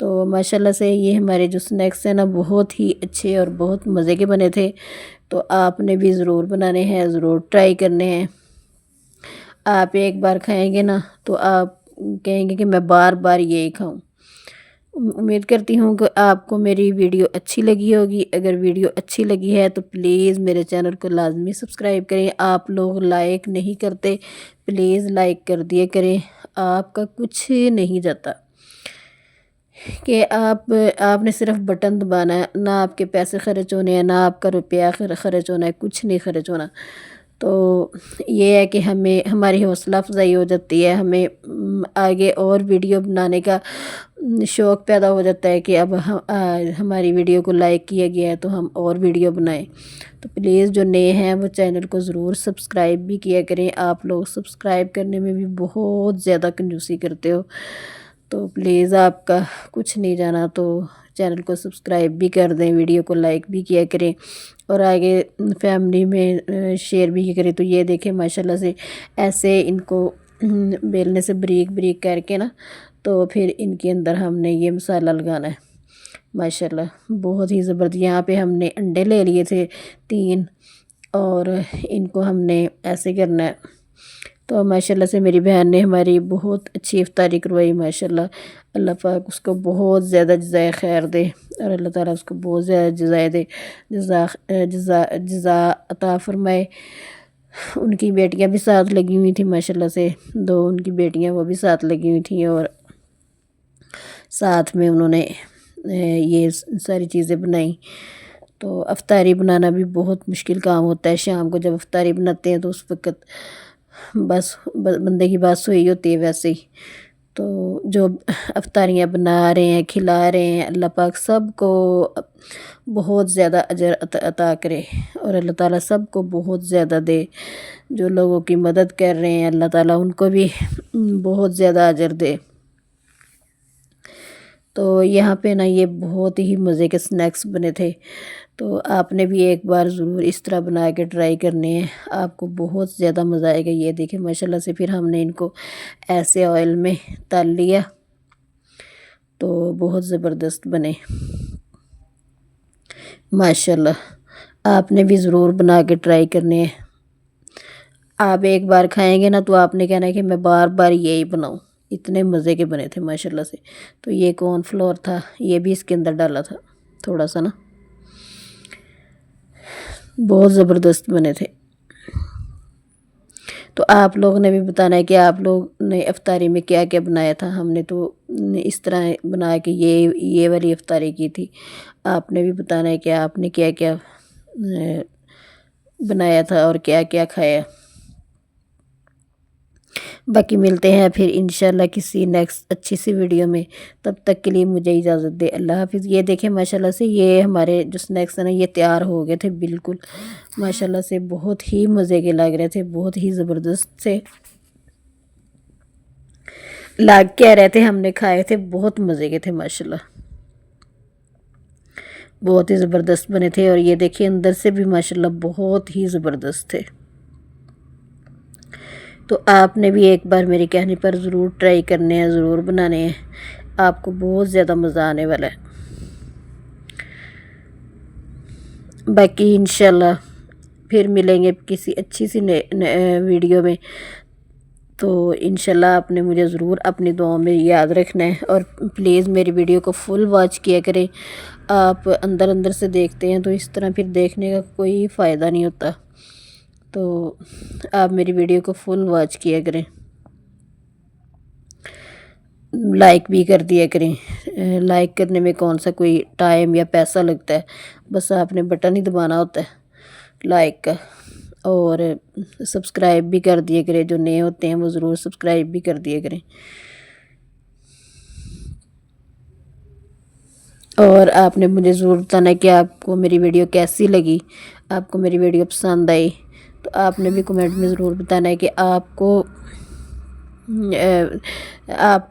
تو ماشاءاللہ سے یہ ہمارے جو سنیکس ہیں نا بہت ہی اچھے اور بہت مزے کے بنے تھے۔ تو آپ نے بھی ضرور بنانے ہیں، ضرور ٹرائی کرنے ہیں۔ آپ ایک بار کھائیں گے نا تو آپ کہیں گے کہ میں بار بار یہی کھاؤں۔ امید کرتی ہوں کہ آپ کو میری ویڈیو اچھی لگی ہوگی۔ اگر ویڈیو اچھی لگی ہے تو پلیز میرے چینل کو لازمی سبسکرائب کریں۔ آپ لوگ لائک نہیں کرتے، پلیز لائک کر دیا کریں، آپ کا کچھ نہیں جاتا کہ آپ نے صرف بٹن دبانا ہے، نہ آپ کے پیسے خرچ ہونے ہیں، نہ آپ کا روپیہ خرچ ہونا ہے، کچھ نہیں خرچ ہونا۔ تو یہ ہے کہ ہماری حوصلہ افزائی ہو جاتی ہے، ہمیں آگے اور ویڈیو بنانے کا شوق پیدا ہو جاتا ہے کہ اب ہماری ویڈیو کو لائک کیا گیا ہے تو ہم اور ویڈیو بنائیں۔ تو پلیز جو نئے ہیں وہ چینل کو ضرور سبسکرائب بھی کیا کریں۔ آپ لوگ سبسکرائب کرنے میں بھی بہت زیادہ کنجوسی کرتے ہو، تو پلیز آپ کا کچھ نہیں جانا، تو چینل کو سبسکرائب بھی کر دیں، ویڈیو کو لائک بھی کیا کریں اور آگے فیملی میں شیئر بھی کیا کریں۔ تو یہ دیکھیں ماشاءاللہ سے ایسے ان کو بیلنے سے بریک بریک کر کے نا، تو پھر ان کے اندر ہم نے یہ مسالہ لگانا ہے۔ ماشاءاللہ بہت ہی زبردست۔ یہاں پہ ہم نے انڈے لے لیے تھے 3، اور ان کو ہم نے ایسے کرنا ہے۔ تو ماشاءاللہ سے میری بہن نے ہماری بہت اچھی افطاری کروائی ماشاءاللہ۔ اللہ پاک اس کو بہت زیادہ جزائے خیر دے، اور اللہ تعالیٰ اس کو بہت زیادہ جزائے دے، جزا عطا فرمائے۔ ان کی بیٹیاں بھی ساتھ لگی ہوئی تھیں ماشاءاللہ سے، 2 ان کی بیٹیاں وہ بھی ساتھ لگی ہوئی تھیں، اور ساتھ میں انہوں نے یہ ساری چیزیں بنائیں۔ تو افطاری بنانا بھی بہت مشکل کام ہوتا ہے۔ شام کو جب افطاری بناتے ہیں تو اس وقت بس بندے کی بات ہوئی ہوتی ہے ویسے ہی۔ تو جو افطاریاں بنا رہے ہیں، کھلا رہے ہیں، اللہ پاک سب کو بہت زیادہ اجر عطا کرے، اور اللہ تعالیٰ سب کو بہت زیادہ دے۔ جو لوگوں کی مدد کر رہے ہیں اللہ تعالیٰ ان کو بھی بہت زیادہ اجر دے۔ تو یہاں پہ نا یہ بہت ہی مزے کے سنیکس بنے تھے، تو آپ نے بھی ایک بار ضرور اس طرح بنا کے ٹرائی کرنے ہیں، آپ کو بہت زیادہ مزہ آئے گا۔ یہ دیکھیں ماشاءاللہ سے پھر ہم نے ان کو ایسے آئل میں تل لیا، تو بہت زبردست بنے ماشاءاللہ۔ آپ نے بھی ضرور بنا کے ٹرائی کرنے ہیں۔ آپ ایک بار کھائیں گے نا تو آپ نے کہنا ہے کہ میں بار بار یہی بناؤں، اتنے مزے کے بنے تھے ماشاءاللہ سے۔ تو یہ کارن فلور تھا، یہ بھی اس کے اندر ڈالا تھا تھوڑا سا نا، بہت زبردست بنے تھے۔ تو آپ لوگ نے بھی بتانا ہے کہ آپ لوگ نے افطاری میں کیا کیا بنایا تھا۔ ہم نے تو اس طرح بنا کے یہ والی افطاری کی تھی۔ آپ نے بھی بتانا ہے کہ آپ نے کیا کیا بنایا تھا اور کیا کیا کھایا۔ باقی ملتے ہیں پھر انشاءاللہ کسی نیکسٹ اچھی سی ویڈیو میں، تب تک کے لیے مجھے اجازت دے، اللہ حافظ۔ یہ دیکھیں ماشاءاللہ سے یہ ہمارے جو سنیکس ہیں نا یہ تیار ہو گئے تھے بالکل ماشاءاللہ سے، بہت ہی مزے کے لگ رہے تھے، بہت ہی زبردست سے لگ کہہ رہے تھے، ہم نے کھائے تھے، بہت مزے کے تھے ماشاءاللہ، بہت ہی زبردست بنے تھے۔ اور یہ دیکھیں اندر سے بھی ماشاءاللہ بہت ہی زبردست تھے۔ تو آپ نے بھی ایک بار میرے کہنے پر ضرور ٹرائی کرنے ہیں، ضرور بنانے ہیں، آپ کو بہت زیادہ مزہ آنے والا ہے۔ باقی انشاءاللہ پھر ملیں گے کسی اچھی سی ویڈیو میں، تو انشاءاللہ آپ نے مجھے ضرور اپنی دعاؤں میں یاد رکھنا ہے، اور پلیز میری ویڈیو کو فل واچ کیا کریں۔ آپ اندر سے دیکھتے ہیں تو اس طرح پھر دیکھنے کا کوئی فائدہ نہیں ہوتا، تو آپ میری ویڈیو کو فل واچ کیا کریں، لائک بھی کر دیا کریں۔ لائک کرنے میں کون سا کوئی ٹائم یا پیسہ لگتا ہے، بس آپ نے بٹن ہی دبانا ہوتا ہے لائک کا، اور سبسکرائب بھی کر دیا کریں، جو نئے ہوتے ہیں وہ ضرور سبسکرائب بھی کر دیا کریں۔ اور آپ نے مجھے ضرور بتانا ہے کہ آپ کو میری ویڈیو کیسی لگی، آپ کو میری ویڈیو پسند آئی، تو آپ نے بھی کمنٹ میں ضرور بتانا ہے کہ آپ کو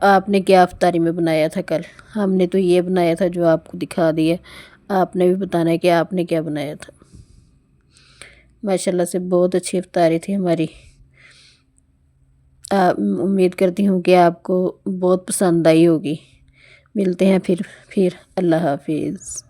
آپ نے کیا افطاری میں بنایا تھا کل۔ ہم نے تو یہ بنایا تھا جو آپ کو دکھا دیا، آپ نے بھی بتانا ہے کہ آپ نے کیا بنایا تھا۔ ماشاءاللہ سے بہت اچھی افطاری تھی ہماری، امید کرتی ہوں کہ آپ کو بہت پسند آئی ہوگی، ملتے ہیں پھر اللہ حافظ۔